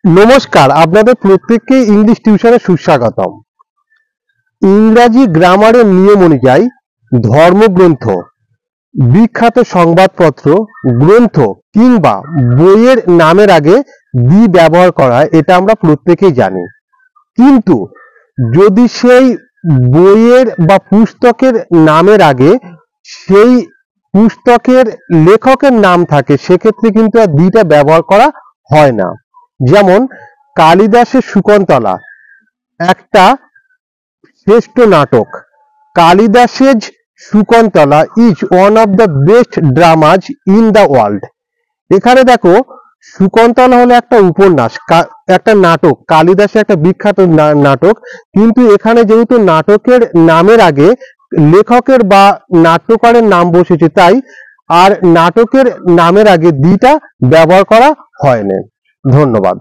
নমস্কার, আপনাদের প্রত্যেককে ইংলিশ টিউশনে সুস্বাগতম। ইংরাজি গ্রামারের নিয়ম অনুযায়ী ধর্মগ্রন্থ, বিখ্যাত সংবাদপত্র, গ্রন্থ কিংবা বইয়ের নামের আগে দি ব্যবহার করা হয়, এটা আমরা প্রত্যেকেই জানি। কিন্তু যদি সেই বইয়ের বা পুস্তকের নামের আগে সেই পুস্তকের লেখকের নাম থাকে, সেক্ষেত্রে কিন্তু আর দিটা ব্যবহার করা হয় না। যেমন কালিদাসের শকুন্তলা একটা শ্রেষ্ঠ নাটক। কালিদাসের Shakuntala is one of the best dramas in the world. এখানে দেখো, শকুন্তলা হলো একটা উপন্যাস, একটা নাটক, কালিদাসের একটা বিখ্যাত নাটক। কিন্তু এখানে যেহেতু নাটকের নামের আগে লেখকের বা নাট্যকারের নাম বসেছে, তাই আর নাটকের নামের আগে দিটা ব্যবহার করা হয় না। ধন্যবাদ।